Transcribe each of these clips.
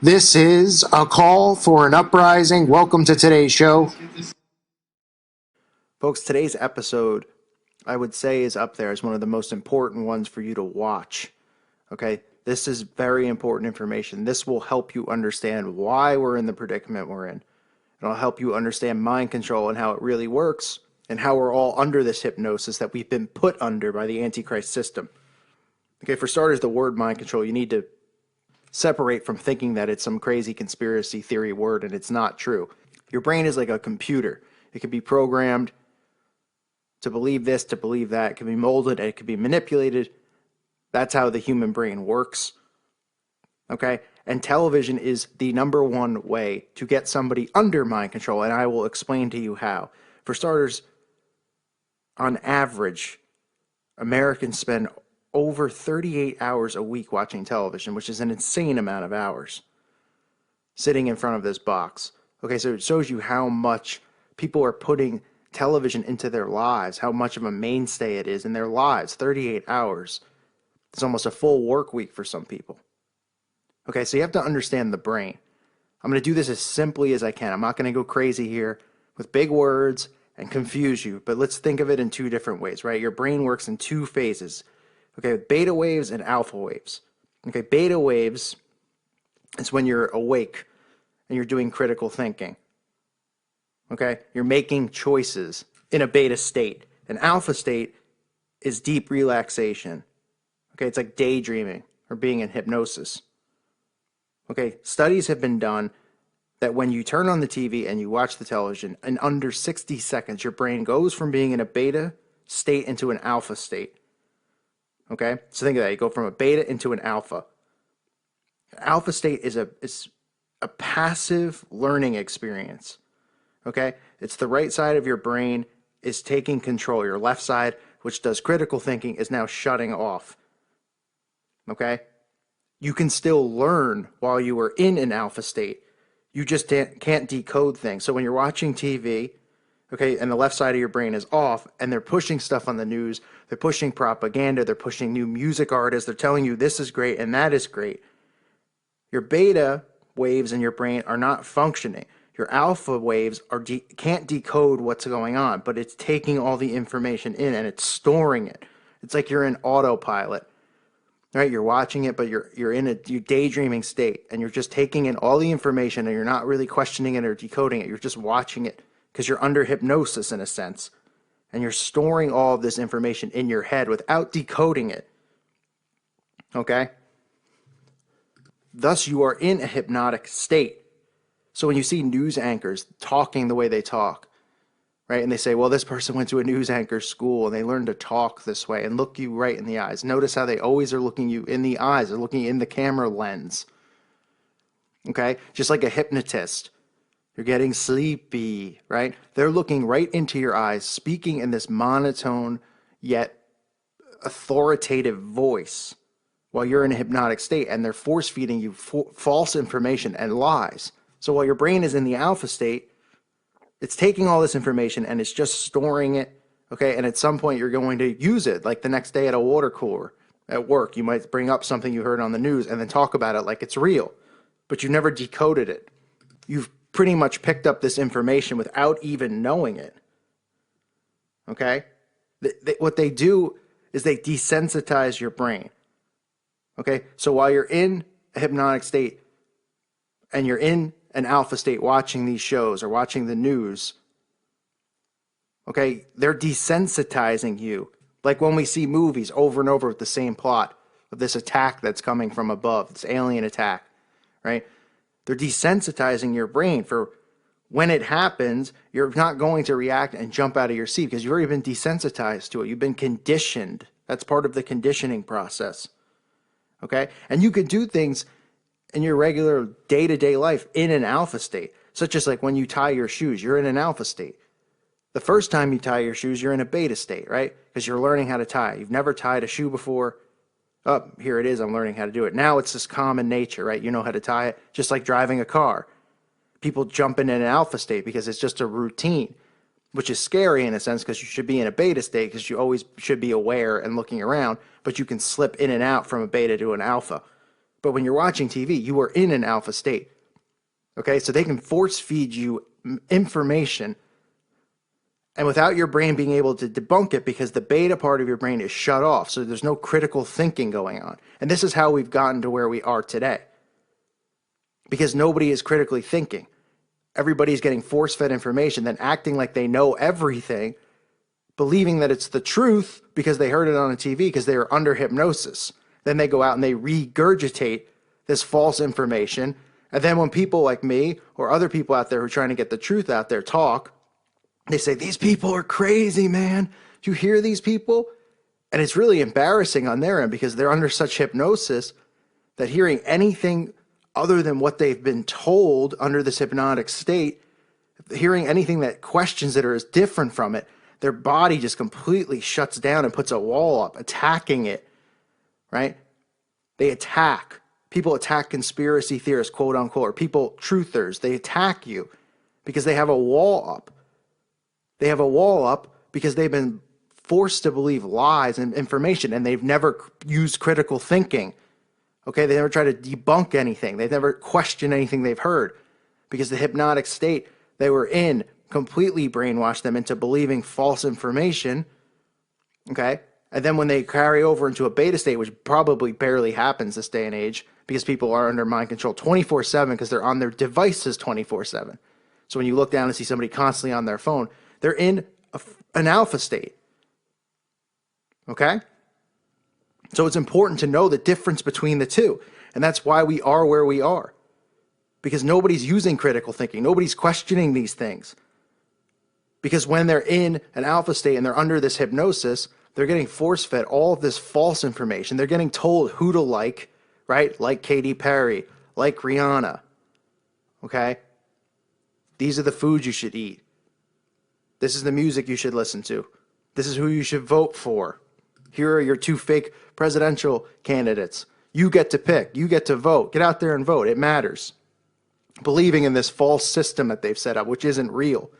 This is a call for an uprising. Welcome to today's show. Folks, today's episode, I would say, is up there as one of the most important ones for you to watch. Okay? This is very important information. This will help you understand why we're in the predicament we're in. It'll help you understand mind control and how it really works and how we're all under this hypnosis that we've been put under by the Antichrist system. Okay, for starters, the word mind control, you need to separate from thinking that it's some crazy conspiracy theory word, and it's not true. Your brain is like a computer. It can be programmed to believe this, to believe that. It can be molded, it can be manipulated. That's how the human brain works. Okay? And television is the number one way to get somebody under mind control, and I will explain to you how. For starters, on average, Americans spend over 38 hours a week watching television, which is an insane amount of hours sitting in front of this box. Okay, so it shows you how much people are putting television into their lives, how much of a mainstay it is in their lives. 38 hours. It's almost a full work week for some people. Okay, so you have to understand the brain. I'm going to do this as simply as I can. I'm not going to go crazy here with big words and confuse you, but let's think of it in two different ways, right? Your brain works in two phases. Okay, beta waves and alpha waves. Okay, beta waves is when you're awake and you're doing critical thinking. Okay, you're making choices in a beta state. An alpha state is deep relaxation. Okay, it's like daydreaming or being in hypnosis. Okay, studies have been done that when you turn on the TV and you watch the television, in under 60 seconds, your brain goes from being in a beta state into an alpha state. Okay, so think of that. You go from a beta into an alpha. Alpha state is a passive learning experience. Okay, it's the right side of your brain is taking control. Your left side, which does critical thinking, is now shutting off. Okay, you can still learn while you are in an alpha state. You just can't decode things. So when you're watching TV, okay, and the left side of your brain is off, and they're pushing stuff on the news, they're pushing propaganda, they're pushing new music artists, they're telling you this is great and that is great. Your beta waves in your brain are not functioning. Your alpha waves can't decode what's going on, but it's taking all the information in and it's storing it. It's like you're in autopilot, right? You're watching it, but you're in a daydreaming state, and you're just taking in all the information, and you're not really questioning it or decoding it. You're just watching it because you're under hypnosis in a sense, and you're storing all of this information in your head without decoding it. Okay? Thus, you are in a hypnotic state. So when you see news anchors talking the way they talk, right, and they say, well, this person went to a news anchor school and they learned to talk this way and look you right in the eyes. Notice how they always are looking you in the eyes. They're looking in the camera lens. Okay? Just like a hypnotist. You're getting sleepy, right? They're looking right into your eyes, speaking in this monotone yet authoritative voice while you're in a hypnotic state, and they're force feeding you false information and lies. So while your brain is in the alpha state, it's taking all this information and it's just storing it, okay? And at some point you're going to use it, like the next day at a water cooler at work. You might bring up something you heard on the news and then talk about it like it's real, but you never decoded it. You've pretty much picked up this information without even knowing it. Okay? What they do is they desensitize your brain. Okay? So while you're in a hypnotic state and you're in an alpha state watching these shows or watching the news, okay, they're desensitizing you. Like when we see movies over and over with the same plot of this attack that's coming from above, this alien attack, right? They're desensitizing your brain for when it happens, you're not going to react and jump out of your seat because you've already been desensitized to it. You've been conditioned. That's part of the conditioning process. Okay? And you can do things in your regular day-to-day life in an alpha state, such as like when you tie your shoes, you're in an alpha state. The first time you tie your shoes, you're in a beta state, right? Because you're learning how to tie. You've never tied a shoe before. Oh, here it is. I'm learning how to do it. Now it's this common nature, right? You know how to tie it, just like driving a car. People jump in an alpha state because it's just a routine, which is scary in a sense because you should be in a beta state because you always should be aware and looking around, but you can slip in and out from a beta to an alpha. But when you're watching TV, you are in an alpha state. Okay, so they can force feed you information, and without your brain being able to debunk it, because the beta part of your brain is shut off. So there's no critical thinking going on. And this is how we've gotten to where we are today, because nobody is critically thinking. Everybody's getting force-fed information, then acting like they know everything, believing that it's the truth because they heard it on a TV, because they are under hypnosis. Then they go out and they regurgitate this false information. And then when people like me or other people out there who are trying to get the truth out there talk, they say, these people are crazy, man. Do you hear these people? And it's really embarrassing on their end, because they're under such hypnosis that hearing anything other than what they've been told under this hypnotic state, hearing anything that questions it or is different from it, their body just completely shuts down and puts a wall up, attacking it, right? They attack. People attack conspiracy theorists, quote unquote, or people, truthers. They attack you because they have a wall up. They have a wall up because they've been forced to believe lies and information, and they've never used critical thinking. Okay, they never try to debunk anything. They've never questioned anything they've heard, because the hypnotic state they were in completely brainwashed them into believing false information. Okay, and then when they carry over into a beta state, which probably barely happens this day and age, because people are under mind control 24/7, because they're on their devices 24/7. So when you look down and see somebody constantly on their phone, they're in an alpha state. Okay? So it's important to know the difference between the two. And that's why we are where we are. Because nobody's using critical thinking. Nobody's questioning these things. Because when they're in an alpha state and they're under this hypnosis, they're getting force-fed all of this false information. They're getting told who to like, right? Like Katy Perry, like Rihanna. Okay? These are the foods you should eat. This is the music you should listen to. This is who you should vote for. Here are your two fake presidential candidates. You get to pick. You get to vote. Get out there and vote. It matters. Believing in this false system that they've set up, which isn't real.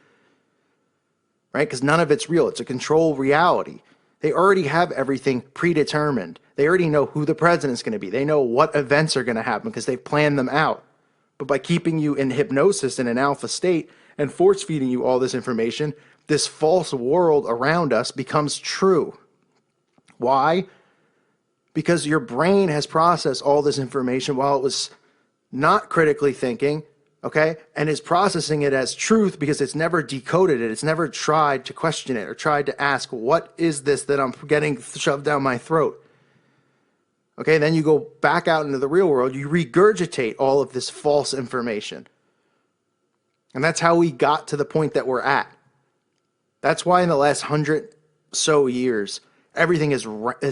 Right? Because none of it's real. It's a controlled reality. They already have everything predetermined. They already know who the president's going to be. They know what events are going to happen because they've planned them out. But by keeping you in hypnosis in an alpha state and force feeding you all this information, this false world around us becomes true. Why? Because your brain has processed all this information while it was not critically thinking, okay? And is processing it as truth because it's never decoded it. It's never tried to question it or tried to ask, what is this that I'm getting shoved down my throat? Okay, then you go back out into the real world, you regurgitate all of this false information. And that's how we got to the point that we're at. That's why in the last 100 so years, everything has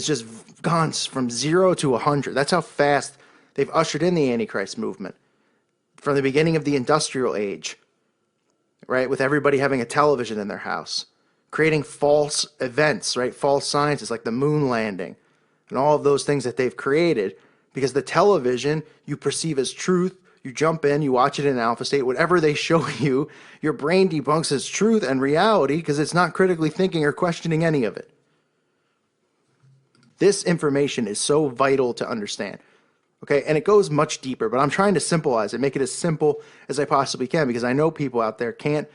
just gone from 0 to 100. That's how fast they've ushered in the Antichrist movement. From the beginning of the industrial age, right, with everybody having a television in their house, creating false events, right, false sciences like the moon landing, and all of those things that they've created, because the television you perceive as truth, you jump in, you watch it in alpha state, whatever they show you, your brain debunks as truth and reality because it's not critically thinking or questioning any of it. This information is so vital to understand. Okay, and it goes much deeper, but I'm trying to simplify it, make it as simple as I possibly can, because I know people out there can't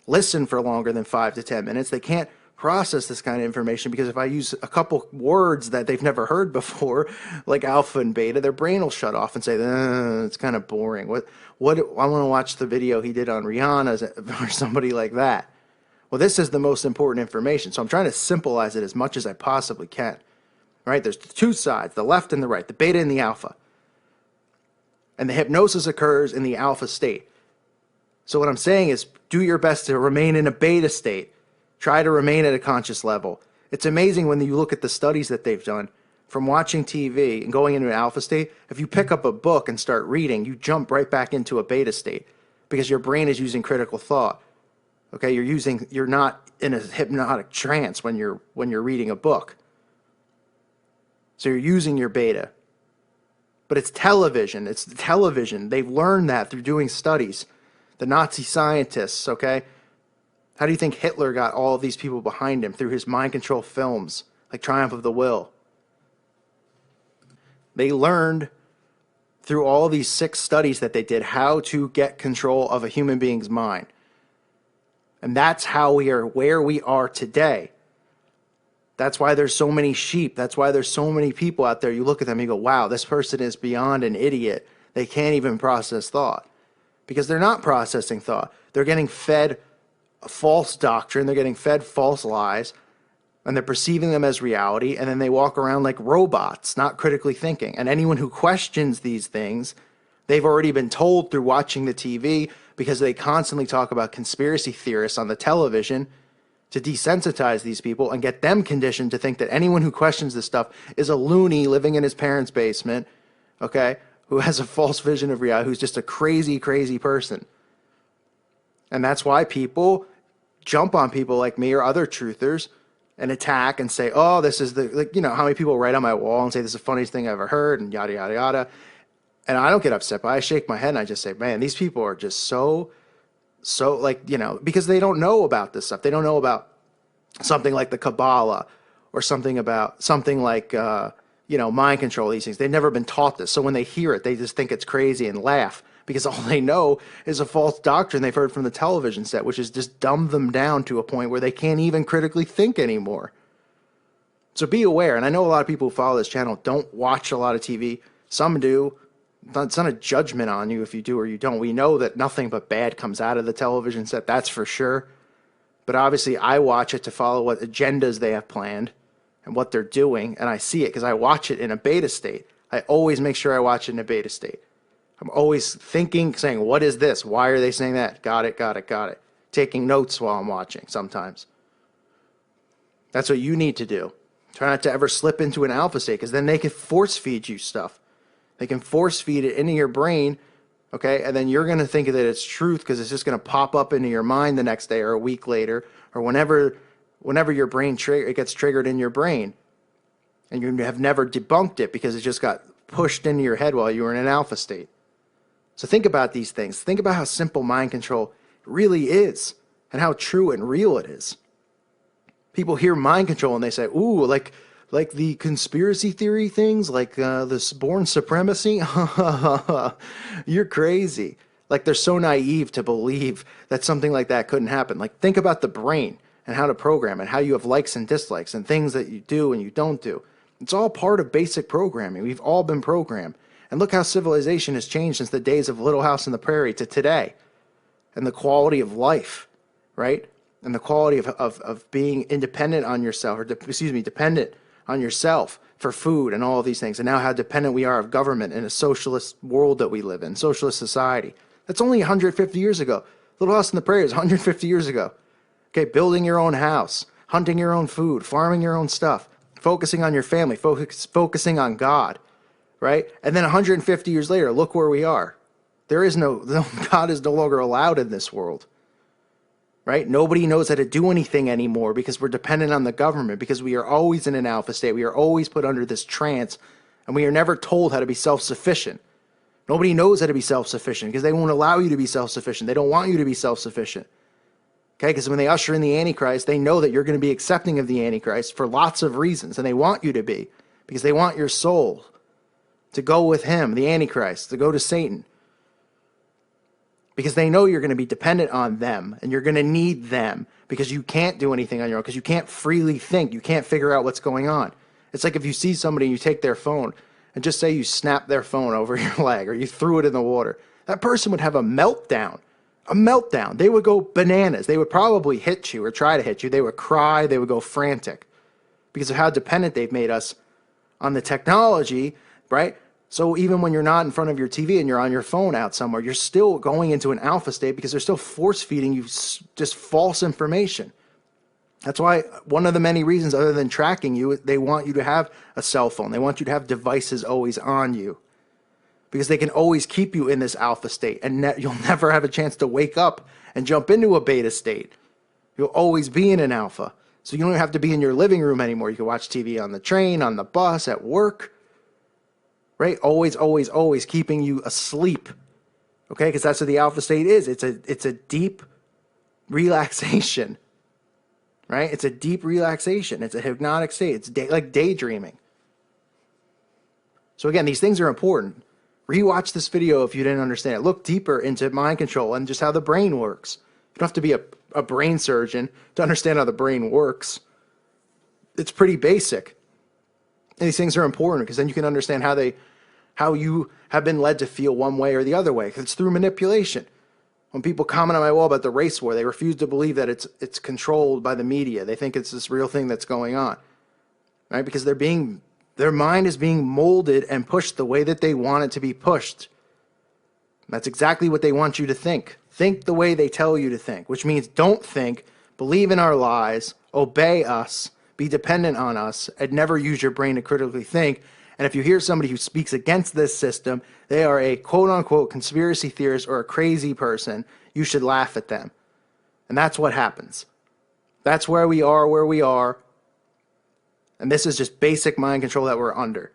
listen for longer than 5 to 10 minutes. They can't process this kind of information because if I use a couple words that they've never heard before, like alpha and beta, their brain will shut off and say, it's kind of boring. What I want to watch the video he did on Rihanna or somebody like that. Well, this is the most important information, so I'm trying to simplify it as much as I possibly can. Right? There's two sides, the left and the right, the beta and the alpha. And the hypnosis occurs in the alpha state. So what I'm saying is do your best to remain in a beta state. Try to remain at a conscious level. It's amazing when you look at the studies that they've done from watching TV and going into an alpha state. If you pick up a book and start reading, you jump right back into a beta state because your brain is using critical thought. Okay, you're not in a hypnotic trance when you're reading a book. So you're using your beta. But it's television. It's television. They've learned that through doing studies. The Nazi scientists, okay? How do you think Hitler got all of these people behind him? Through his mind control films, like Triumph of the Will. They learned through all these 6 studies that they did how to get control of a human being's mind. And that's how we are where we are today. That's why there's so many sheep. That's why there's so many people out there. You look at them and you go, wow, this person is beyond an idiot. They can't even process thought. Because they're not processing thought. They're getting fed a false doctrine. They're getting fed false lies. And they're perceiving them as reality. And then they walk around like robots, not critically thinking. And anyone who questions these things, they've already been told through watching the TV, because they constantly talk about conspiracy theorists on the television, to desensitize these people and get them conditioned to think that anyone who questions this stuff is a loony living in his parents' basement, okay, who has a false vision of reality, who's just a crazy, crazy person. And that's why people jump on people like me or other truthers and attack and say, oh, this is the, like, you know, how many people write on my wall and say this is the funniest thing I've ever heard and yada, yada, yada. And I don't get upset, but I shake my head and I just say, man, these people are just so like, you know, because they don't know about this stuff. They don't know about something like the Kabbalah or something like, you know, mind control, these things. They've never been taught this. So when they hear it, they just think it's crazy and laugh, because all they know is a false doctrine they've heard from the television set, which has just dumbed them down to a point where they can't even critically think anymore. So be aware. And I know a lot of people who follow this channel don't watch a lot of TV. Some do. It's not a judgment on you if you do or you don't. We know that nothing but bad comes out of the television set, that's for sure. But obviously I watch it to follow what agendas they have planned and what they're doing, and I see it because I watch it in a beta state. I always make sure I watch it in a beta state. I'm always thinking, saying, what is this? Why are they saying that? Got it, got it, got it. Taking notes while I'm watching sometimes. That's what you need to do. Try not to ever slip into an alpha state, because then they can force feed you stuff. They can force feed it into your brain, okay? And then you're going to think that it's truth because it's just going to pop up into your mind the next day or a week later or whenever your brain it gets triggered in your brain. And you have never debunked it because it just got pushed into your head while you were in an alpha state. So think about these things. Think about how simple mind control really is and how true and real it is. People hear mind control and they say, ooh, like the conspiracy theory things, like this born supremacy. You're crazy. Like, they're so naive to believe that something like that couldn't happen. Like, think about the brain and how to program it, how you have likes and dislikes and things that you do and you don't do. It's all part of basic programming. We've all been programmed. And look how civilization has changed since the days of Little House on the Prairie to today. And the quality of life, right? And the quality of being independent on yourself, or dependent on yourself for food and all of these things. And now how dependent we are of government in a socialist world that we live in, socialist society. That's only 150 years ago. Little House on the Prairie is 150 years ago. Okay, building your own house, hunting your own food, farming your own stuff, focusing on your family, focusing on God, right? And then 150 years later, look where we are. God is no longer allowed in this world, right? Nobody knows how to do anything anymore because we're dependent on the government, because we are always in an alpha state. We are always put under this trance, and we are never told how to be self-sufficient. Nobody knows how to be self-sufficient because they won't allow you to be self-sufficient. They don't want you to be self-sufficient. Okay, because when they usher in the Antichrist, they know that you're going to be accepting of the Antichrist for lots of reasons, and they want you to be, because they want your soul to go with him, the Antichrist, to go to Satan. Because they know you're going to be dependent on them, and you're going to need them, because you can't do anything on your own, because you can't freely think. You can't figure out what's going on. It's like if you see somebody and you take their phone, and just say you snap their phone over your leg, or you threw it in the water. That person would have a meltdown. A meltdown. They would go bananas. They would probably hit you or try to hit you. They would cry. They would go frantic because of how dependent they've made us on the technology, right? So even when you're not in front of your TV and you're on your phone out somewhere, you're still going into an alpha state because they're still force feeding you just false information. That's why one of the many reasons, other than tracking you, they want you to have a cell phone. They want you to have devices always on you, because they can always keep you in this alpha state, and you'll never have a chance to wake up and jump into a beta state. You'll always be in an alpha. So you don't have to be in your living room anymore. You can watch TV on the train, on the bus, at work, right? Always, always, always keeping you asleep, okay? Because that's what the alpha state is. It's a deep relaxation, right? It's a deep relaxation. It's a hypnotic state. It's like daydreaming. So again, these things are important. Rewatch this video if you didn't understand it. Look deeper into mind control and just how the brain works. You don't have to be a brain surgeon to understand how the brain works. It's pretty basic. And these things are important because then you can understand how you have been led to feel one way or the other way. Because it's through manipulation. When people comment on my wall about the race war, they refuse to believe that it's controlled by the media. They think it's this real thing that's going on, right? Because their mind is being molded and pushed the way that they want it to be pushed. That's exactly what they want you to think. Think the way they tell you to think, which means don't think, believe in our lies, obey us, be dependent on us, and never use your brain to critically think. And if you hear somebody who speaks against this system, they are a quote-unquote conspiracy theorist or a crazy person, you should laugh at them. And that's what happens. That's where we are. And this is just basic mind control that we're under.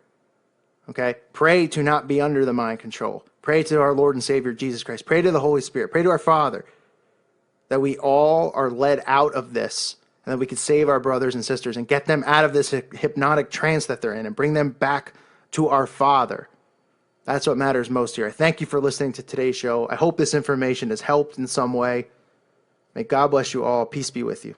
Okay? Pray to not be under the mind control. Pray to our Lord and Savior, Jesus Christ. Pray to the Holy Spirit. Pray to our Father that we all are led out of this and that we can save our brothers and sisters and get them out of this hypnotic trance that they're in and bring them back to our Father. That's what matters most here. I thank you for listening to today's show. I hope this information has helped in some way. May God bless you all. Peace be with you.